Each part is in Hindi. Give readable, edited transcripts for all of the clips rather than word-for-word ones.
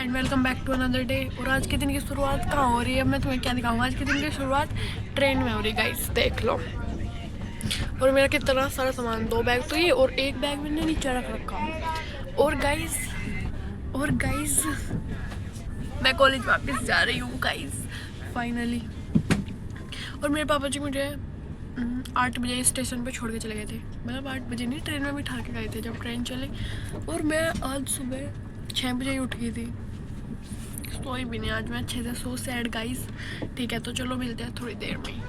And welcome back to another day. और आज के दिन की शुरुआत कहाँ हो रही है, मैं तुम्हें क्या दिखाऊंगा। आज के दिन की शुरुआत ट्रेन में हो रही है गाइस, देख लो। और मेरा कितना सारा सामान, 2 बैग तो ये और 1 बैग मैंने नीचे रख रखा। और गाइस मैं कॉलेज वापस जा रही हूँ गाइस, फाइनली। और मेरे पापा जी मुझे 8 बजे स्टेशन पे छोड़ के चले गए थे। मतलब 8 बजे नहीं, ट्रेन में बिठा के गए थे जब ट्रेन चली। और मैं आज सुबह 6 बजे ही उठ गई थी, सोई भी नहीं आज मैं अच्छे से। So sad guys. ठीक है, तो चलो मिलते हैं थोड़ी देर में।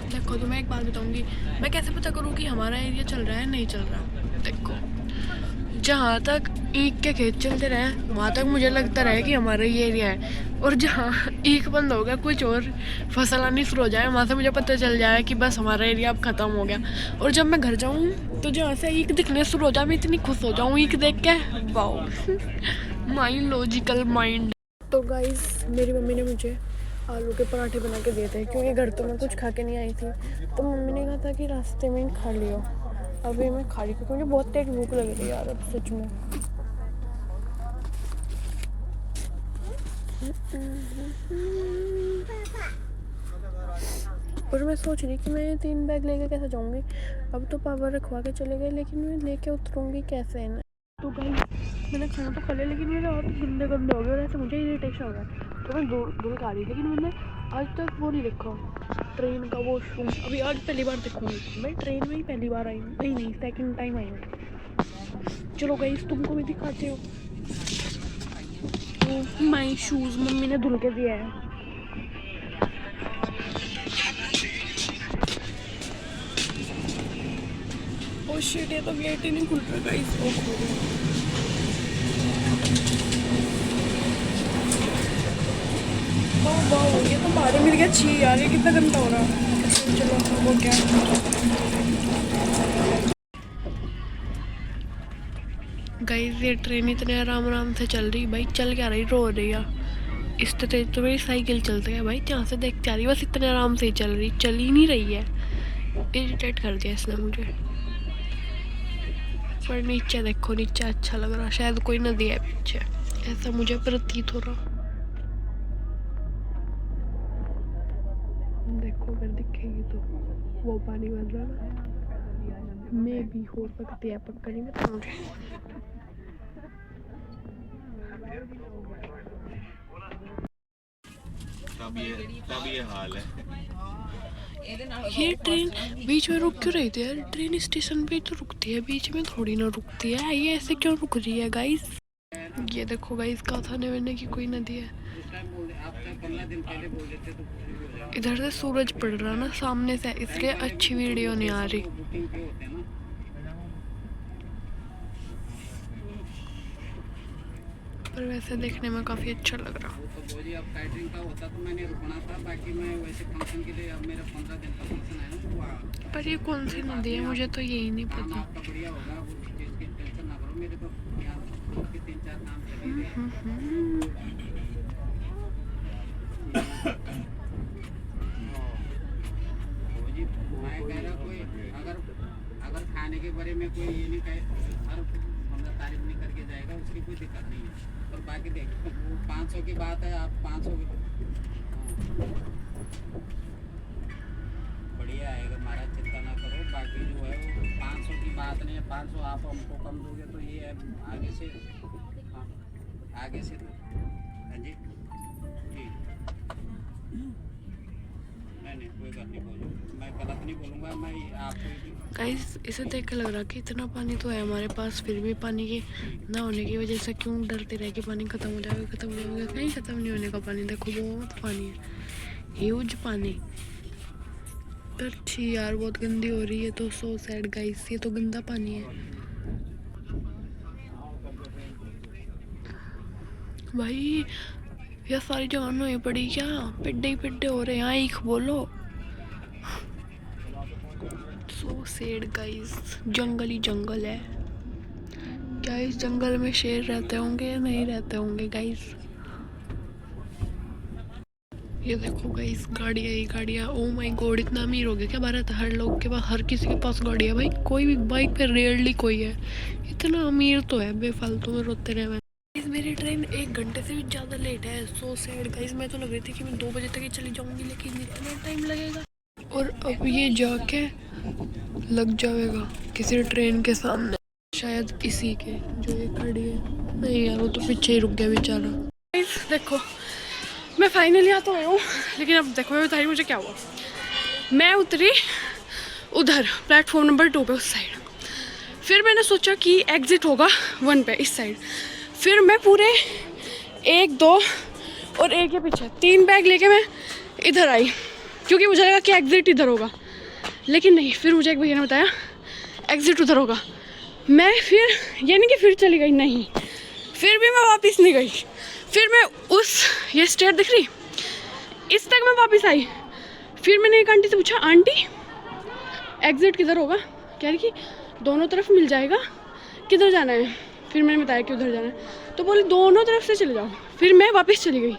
देखो, तो मैं एक बात बताऊंगी, मैं कैसे पता करूँ कि हमारा एरिया चल रहा है नहीं चल रहा। देखो, जहाँ तक ईख के खेत चलते रहे वहाँ तक मुझे लगता रहे कि हमारा ये एरिया है। और जहाँ ईख बंद हो गया, कुछ और फसल आनी शुरू हो जाए, वहाँ से मुझे पता चल जाए कि बस हमारा एरिया अब ख़त्म हो गया। और जब मैं घर जाऊँ तो जहाँ से ईख दिखने शुरू हो जाए, मैं इतनी खुश हो जाऊँ ईख देख के, वाओ माई लॉजिकल माइंड। तो गाइस, मेरी मम्मी ने मुझे आलू के पराठे बना के दिए थे, क्योंकि घर तो मैं कुछ खा के नहीं आई थी। तो मम्मी ने कहा था कि रास्ते में खा लियो। अभी मैं खा रही, क्योंकि मुझे बहुत तेज भूख लग रही है यार अब सच में। और मैं सोच रही कि मैं 3 बैग लेके कैसे जाऊंगी। अब तो पापा रखवा के चले गए, लेकिन मैं लेके उतरूंगी कैसे है ना। तो गाइस, मैंने खाना तो खा लिया, लेकिन मेरे हाथ गंदे गंदे हो गए और ऐसे मुझे इरिटेशन हो गया। तो मैं धुल खा रही, लेकिन मैंने आज तक वो नहीं देखा ट्रेन का वॉशरूम। अभी आज पहली बार देखूंगी मैं, ट्रेन में ही पहली बार आई हूँ। नहीं, सेकंड टाइम आई हूँ। चलो गाइस, तुमको भी दिखाते हो। माई शूज़ मम्मी ने धुल के दिया है। ओ शिट, ये तो गेट ही नहीं खुल रहा गाइस। वाह, ये तो बाहर मिल गया। छी यार, ये कितना गंदा हो रहा। चलो वो क्या, गाइस ये ट्रेन इतने आराम आराम से चल रही, भाई चल क्या रही, रो रही है। इस तेज तो मेरी साइकिल चलती है भाई, जहाँ से देखते आ रही, बस इतने आराम से ही चल रही, चल ही नहीं रही है। इरिटेट कर दिया इसने मुझे। पर नीचे देखो, नीचे अच्छा लग रहा, शायद कोई नदी है पीछे, ऐसा मुझे प्रतीत हो रहा। देखो अगर दिखेगी तो वो पानी बन रहा ना, मे भी हो सकती है, पक्का नहीं पता मुझे। तब ये हाल है। ये ट्रेन बीच में रुक क्यों रही थी यार? ट्रेन स्टेशन पे तो रुकती है, बीच में थोड़ी ना रुकती है। ये ऐसे क्यों रुक रही है गाइस? ये देखो गाइस, काथाने वेने की कोई नदी है। इधर से सूरज पड़ रहा ना सामने से, इसलिए अच्छी वीडियो नहीं आ रही। पर वैसे देखने में काफी अच्छा लग रहा। पर ये कौन सी नदी है, मुझे तो यही नहीं पता। अगर खाने के बारे में कोई ये नहीं कहे, हर बंदा तारीफ नहीं करके जाएगा, उसकी कोई दिक्कत नहीं है। और बाकी देखो, वो 500 की बात है, आप 500 बढ़िया आएगा, महाराज चिंता ना करो। बाकी जो है वो 500 की बात नहीं है, 500 आप हमको कम दोगे तो ये है आगे से। हाँ, आगे से हाँ जी, नहीं कोई बात नहीं, बोलो, मैं गलत नहीं बोलूँगा। मैं आपको गाइस, इसे देख के लग रहा कि इतना पानी तो है हमारे पास, फिर भी पानी के ना होने की वजह से क्यों डरते रहे कि पानी खत्म हो जाएगा, खत्म नहीं होगा। कहीं खत्म नहीं होने का पानी, देखो बहुत पानी है, ह्यूज पानी। पर छी यार, बहुत गंदी हो रही है। तो सो सैड गाइस, ये तो गंदा पानी है भाई। ये सारी जगह नोई पड़ी क्या? पिड्डे ही पिड्डे हो रहे हैं, यहाँ ईख बोलो। सो सैड गाइस, जंगल ही जंगल है। क्या इस जंगल में शेर रहते होंगे या नहीं रहते होंगे गाइस? ये देखो गाइस, गाड़ियाँ ही गाड़ियाँ। ओ माय गॉड, इतना अमीर हो गया क्या भारत? हर लोग के पास, हर किसी के पास गाड़ी है भाई। कोई भी बाइक पे रेयरली कोई है, इतना अमीर तो है, बेफालतू में रोते रहे। मेरी ट्रेन 1 घंटे से भी ज़्यादा लेट है। So sad guys. मैं तो लग रही थी कि मैं 2 बजे तक ही चली जाऊंगी, लेकिन इतना टाइम लगेगा। और अब ये जाके लग जाएगा किसी ट्रेन के सामने, शायद इसी के जो ये खड़ी है। नहीं यार, वो तो पीछे ही रुक गया बेचारा। गाइस देखो, मैं फाइनली आ तो गई हूँ, लेकिन अब देखो मैं बता रही मुझे क्या हुआ। मैं उतरी उधर प्लेटफॉर्म नंबर 2 पे, उस साइड। फिर मैंने सोचा कि एग्ज़िट होगा 1 पे, इस साइड। फिर मैं पूरे 1, 2 और 1 के पीछे 3 बैग लेके मैं इधर आई, क्योंकि मुझे लगा कि एग्ज़िट इधर होगा, लेकिन नहीं। फिर मुझे एक भैया ने बताया एग्ज़िट उधर होगा। मैं फिर ये नहीं कि फिर चली गई, नहीं, फिर भी मैं वापस नहीं गई। फिर मैं उस ये स्टेयर दिख रही, इस तक मैं वापस आई। फिर मैंने एक आंटी से पूछा, आंटी एग्ज़िट किधर होगा? कह रही कि दोनों तरफ मिल जाएगा, किधर जाना है? फिर मैंने बताया कि उधर जाना है, तो बोली दोनों तरफ से चले जाओ। फिर मैं वापस चली गई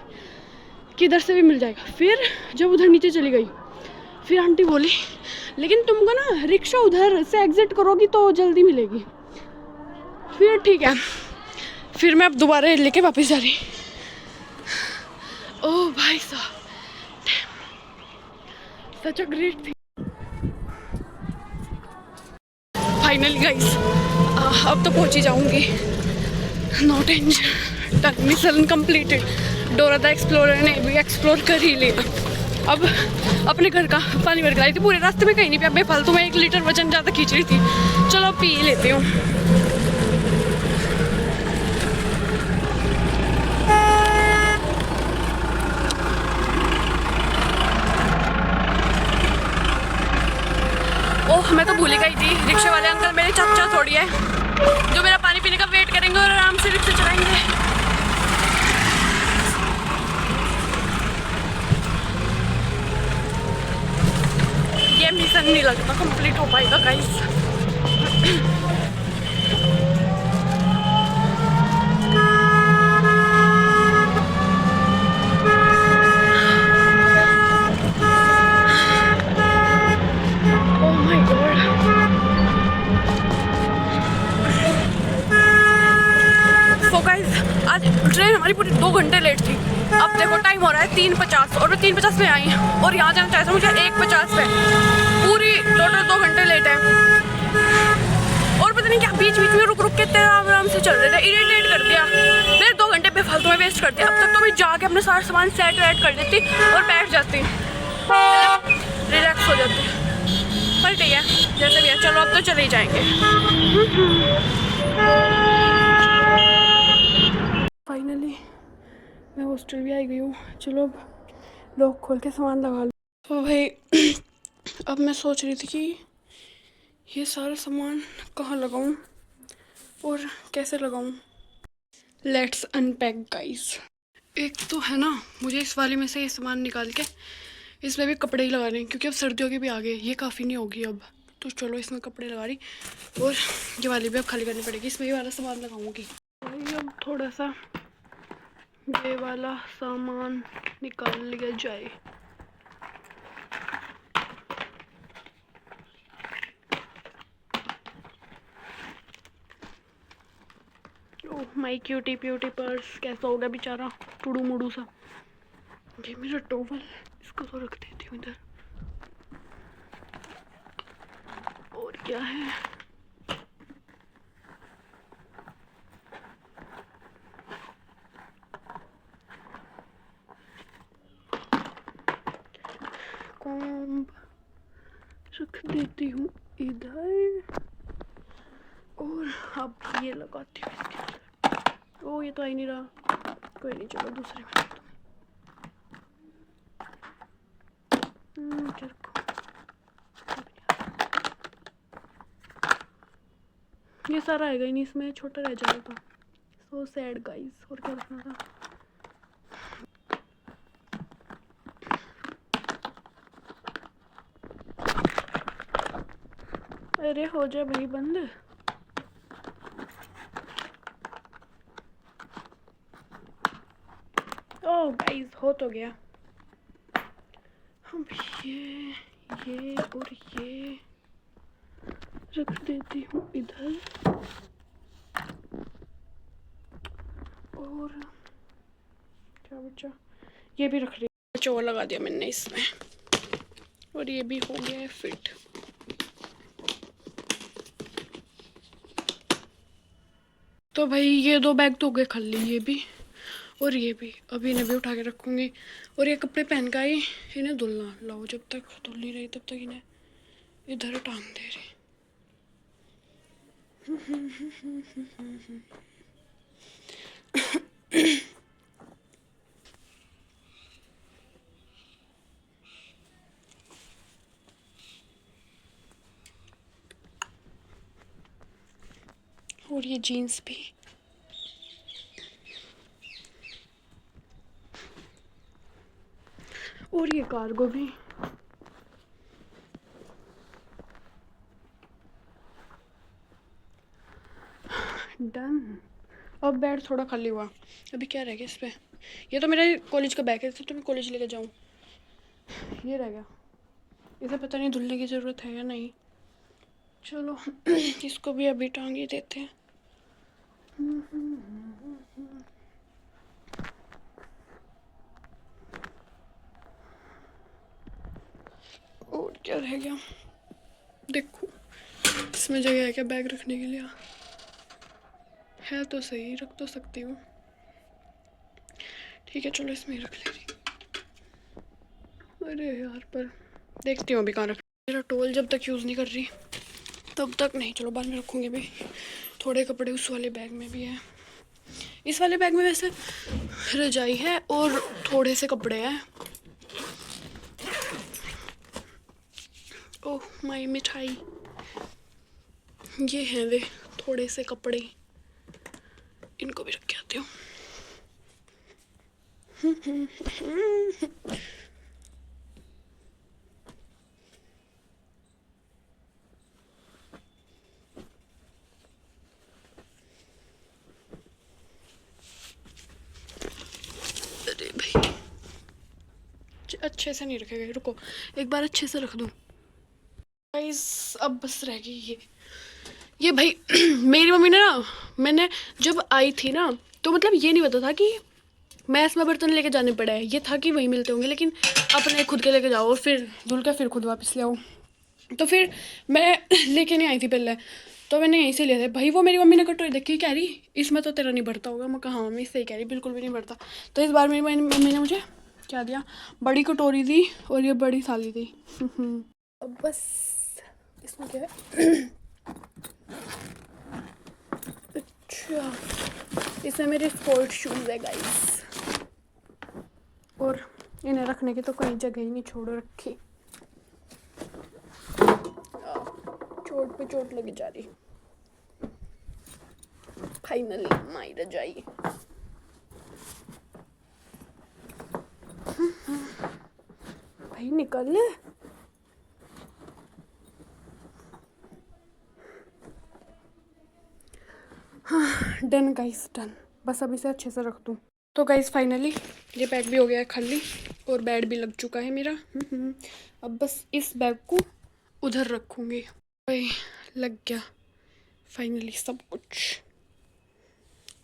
कि इधर से भी मिल जाएगा। फिर जब उधर नीचे चली गई, फिर आंटी बोली लेकिन तुमको ना रिक्शा उधर से एग्ज़िट करोगी तो जल्दी मिलेगी। फिर ठीक है, फिर मैं अब दोबारा लेके वापस जा रही। ओह भाई साहब, such a great thing. Finally guys, अब तो पहुंच ही जाऊंगी। Not end mission completed. Dora the explorer ने भी एक्सप्लोर कर ही लिया। अब अपने घर का पानी भर के लाई थी, पूरे रास्ते में कहीं नहीं पिया बेफालतू में। 1 लीटर वजन ज़्यादा खींच रही थी, चलो पी लेती हूँ। ओह, मैं तो भूल ही गई थी, रिक्शे वाले अंकल मेरे चाचा थोड़ी है जो मेरा पानी पीने का वेट करेंगे और आराम से रिक्शा चलाएंगे। ये मिशन नहीं लगता कंप्लीट हो पाएगा गाइस। आज ट्रेन हमारी पूरी 2 घंटे लेट थी। अब देखो टाइम हो रहा है 3:50 और मैं 3:50 में आई और यहाँ जाना चाहता हूँ मुझे 1:50 पे। पूरी टोटल 2 घंटे लेट है। और पता नहीं क्या बीच बीच में रुक रुक के आराम से चल रहे थे, इरिटेट कर दिया। मेरे 2 घंटे बेफालतू में वेस्ट कर दिया। अब तक तो मैं जाके अपने सारा सामान सेट वेट कर देती और बैठ जाती, रिलैक्स हो जाती। पर ठीक है, जैसे भी है, चलो अब तो चले ही जाएंगे। फाइनली मैं हॉस्टल भी आ गई हूँ। चलो अब लॉक खोल के सामान लगा लो। तो भाई अब मैं सोच रही थी कि ये सारा सामान कहाँ लगाऊँ और कैसे लगाऊँ। Let's unpack guys. एक तो है ना, मुझे इस वाली में से ये सामान निकाल के इसमें भी कपड़े ही लगा रहे हैं, क्योंकि अब सर्दियों के भी आ गए, ये काफ़ी नहीं होगी अब। तो चलो इसमें कपड़े लगा रही और ये वाली भी अब खाली करनी पड़ेगी। इसमें ये वाला सामान लगाऊंगी। अब थोड़ा सा ये वाला सामान निकाल लिया जाए। ओह माय क्यूटी प्यूटी पर्स, कैसा होगा बेचारा टुडू मुडू सा। ये मेरा टॉवल, इसको तो रख देती हूँ इधर। और क्या है, कॉम्ब रख देती हूँ इधर और अब ये लगाती हूँ इसके अंदर। ओ ये तो आ ही नहीं रहा, कोई नहीं, चलो दूसरे में रख दूँ। ये सारा आएगा ही नहीं, इसमें छोटा रह जाएगा। So sad guys. और क्या रखना था, अरे हो जाए भाई बंद। ओह गाइस हो तो गया। अब ये और ये रख देती हूँ इधर और क्या बचा, ये भी रख रही हूँ। चोर लगा दिया मैंने इसमें और ये भी हो गया है फिट। तो भाई ये 2 बैग तो हो गए खाली, ये भी और ये भी। अभी इन्हें भी उठा के रखूँगी और ये कपड़े पहन का ही इन्हें धुलना। लाओ, जब तक धुल नहीं रही तब तक इन्हें इधर टांग दे रही। और ये जीन्स भी। और ये कार्गो भी। डन। अब बेड थोड़ा खाली हुआ, अभी क्या रह गया इस पे। ये तो मेरे कॉलेज का बैग है, तो मैं कॉलेज लेके जाऊँ। ये रह गया, इसे पता नहीं धुलने की ज़रूरत है या नहीं। चलो इसको भी अभी टांग ही देते हैं। और क्या रह गया, देखो इसमें जगह है क्या बैग रखने के लिए? है तो सही, रख तो सकती हूँ। ठीक है चलो इसमें ही रख ले रही। अरे यार, पर देखती हूँ अभी कहाँ रख। मेरा टोल जब तक यूज़ नहीं कर रही तब तक नहीं, चलो बाद में रखूँगी भी। थोड़े कपड़े उस वाले बैग में भी है। इस वाले बैग में वैसे रजाई है और थोड़े से कपड़े हैं। ओह माई मिठाई, ये हैं वे थोड़े से कपड़े, इनको भी रख के आती हूँ। अरे भाई अच्छे से नहीं रखे गए, रुको एक बार अच्छे से रख दूँ। गाइस अब बस रह गई ये भाई मेरी मम्मी ने ना, मैंने जब आई थी ना तो मतलब ये नहीं पता था कि मैस में बर्तन लेके जाने पड़े हैं। ये था कि वहीं मिलते होंगे, लेकिन अपने खुद के लेके जाओ और फिर धुल के फिर खुद वापस ले आओ। तो फिर मैं लेके नहीं आई थी पहले, तो मैंने यहीं से लिया था भाई। वो मेरी मम्मी ने कटोरी देखी, कह रही इसमें तो तेरा नहीं भरता होगा। मैं कहा हाँ मम्मी सही कह रही, बिल्कुल भी नहीं भरता। तो इस बार मेरी मम्मी ने मुझे क्या दिया, बड़ी कटोरी दी और ये बड़ी थाली दी। अब बस इसमें क्या है अच्छा, इसमें मेरे स्पोर्ट शूज़ है गाइस, और इन्हें रखने की तो कहीं जगह ही नहीं छोड़ रखी। चोट पे चोट लगी जा रही। फाइनली माई रजाई। भाई निकल। हाँ डन गाइस डन, बस अब इसे अच्छे से रख दूँ। तो गाइस फाइनली ये बैग भी हो गया है खाली और बेड भी लग चुका है मेरा। अब बस इस बैग को उधर रखूँगी। भाई लग गया फाइनली सब कुछ।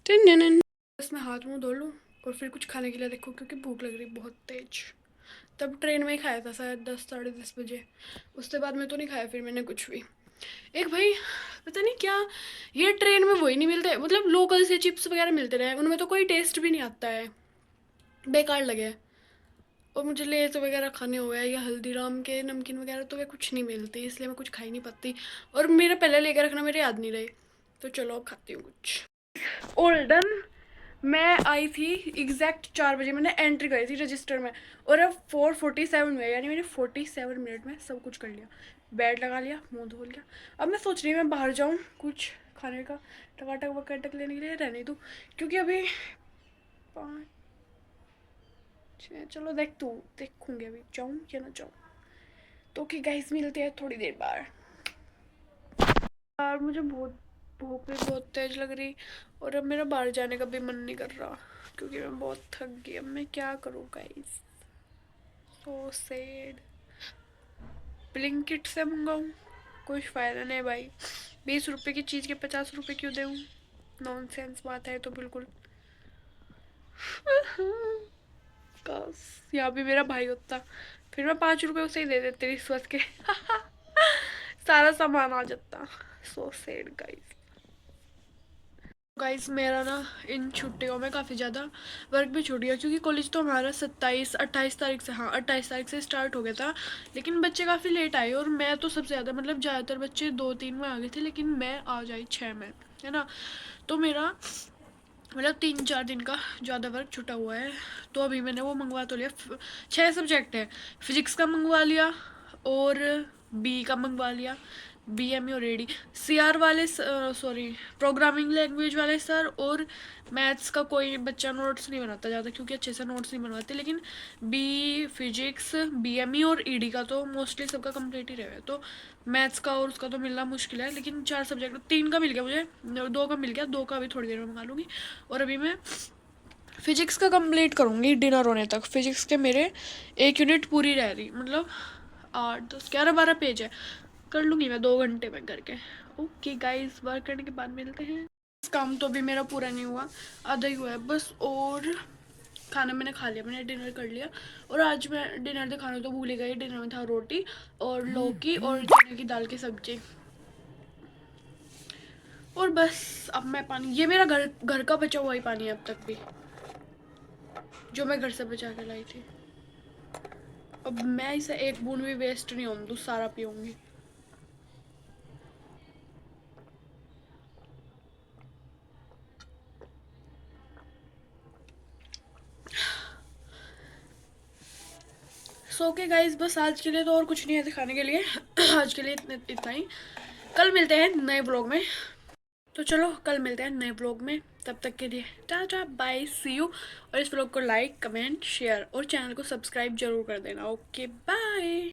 बस मैं हाथ मुँह धो लूँ और फिर कुछ खाने के लिए देखूँ, क्योंकि भूख लग रही बहुत तेज। तब ट्रेन में ही खाया था शायद 10 साढ़े 10 बजे, उसके बाद में तो नहीं खाया फिर मैंने कुछ भी। एक भाई पता नहीं क्या, ये ट्रेन में वही नहीं मिलते, मतलब लोकल से चिप्स वगैरह मिलते रहे, उनमें तो कोई टेस्ट भी नहीं आता है, बेकार लगे। और मुझे लेस वगैरह खाने हो गया या हल्दीराम के नमकीन वगैरह तो वे कुछ नहीं मिलते, इसलिए मैं कुछ खा ही नहीं पाती। और मेरा पहले लेकर रखना मेरे याद नहीं रहे, तो चलो अब खाती हूँ कुछ। All done. मैं आई थी एग्जैक्ट 4 बजे, मैंने एंट्री करी थी रजिस्टर में और अब 4:47 हुआ, यानी मैंने 47 मिनट में सब कुछ कर लिया। बेड लगा लिया, मुंह धो लिया। अब मैं सोच रही हूँ मैं बाहर जाऊँ कुछ खाने का टकाटक वकाटक लेने के लिए, रहने दूँ क्योंकि अभी 5 चलो देखूँगी अभी जाऊँ या ना जाऊँ। तो कि गाइस मिलते हैं थोड़ी देर बाद। यार मुझे बहुत भूख भी बहुत तेज लग रही और अब मेरा बाहर जाने का भी मन नहीं कर रहा क्योंकि मैं बहुत थक गई। अब मैं क्या करूँ गाइस, सो सैड। ब्लिंकिट से मंगाऊँ, कुछ फ़ायदा नहीं भाई। 20 रुपए की चीज़ के 50 रुपए क्यों दूँ? नॉनसेंस बात है तो बिल्कुल। काश यहाँ भी मेरा भाई होता, फिर मैं 5 रुपए उसे ही दे देती रिश्वत के। सारा सामान आ जाता। So sad guys. गाइस मेरा ना इन छुट्टियों में काफ़ी ज़्यादा वर्क भी छूट गया, क्योंकि कॉलेज तो हमारा 27-28 तारीख से, हाँ 28 तारीख से स्टार्ट हो गया था। लेकिन बच्चे काफ़ी लेट आए, और मैं तो सबसे ज़्यादा, मतलब ज़्यादातर बच्चे 2-3 में आ गए थे, लेकिन मैं आ जाई 6 में, है ना। तो मेरा मतलब 3-4 दिन का ज़्यादा वर्क छुटा हुआ है। तो अभी मैंने वो मंगवा तो लिया, 6 सब्जेक्ट है, फिजिक्स का मंगवा लिया, और बी का मंगवा लिया, BME और AD, CR वाले सॉरी प्रोग्रामिंग लैंग्वेज वाले सर, और मैथ्स का कोई बच्चा नोट्स नहीं बनाता ज़्यादा, क्योंकि अच्छे से नोट्स नहीं बनवाते। लेकिन बी फिजिक्स, BME और ED का तो मोस्टली सबका कंप्लीट ही रहेगा। तो मैथ्स का और उसका तो मिलना मुश्किल है, लेकिन 4 सब्जेक्ट, 3 का मिल गया मुझे, 2 का मिल गया, 2 का अभी थोड़ी देर में मंगा लूँगी। और अभी मैं फिजिक्स का कंप्लीट करूँगी डिनर होने तक। फिजिक्स के मेरे 1 यूनिट पूरी रह रही, मतलब 8-10-11-12 पेज है, कर लूँगी मैं 2 घंटे में करके। ओके गाइस, वर्क करने के बाद मिलते हैं। इस काम तो अभी मेरा पूरा नहीं हुआ, आधा ही हुआ है बस। और खाना मैंने खा लिया, मैंने डिनर कर लिया। और आज मैं डिनर दिखाना तो भूल ही गई। डिनर में था रोटी और लौकी और चने की दाल की सब्जी, और बस। अब मैं पानी, ये मेरा घर का बचा हुआ ही पानी है अब तक भी, जो मैं घर से बचा के लाई थी। अब मैं इसे एक बूंद भी वेस्ट नहीं होने दूँ, सारा पीऊँगी। सो ओके गाइज, बस आज के लिए तो और कुछ नहीं है दिखाने के लिए। आज के लिए इतना ही। कल मिलते हैं नए ब्लॉग में। तो चलो कल मिलते हैं नए ब्लॉग में, तब तक के लिए टाटा बाय सी यू। और इस ब्लॉग को लाइक, कमेंट, शेयर और चैनल को सब्सक्राइब जरूर कर देना। Okay bye.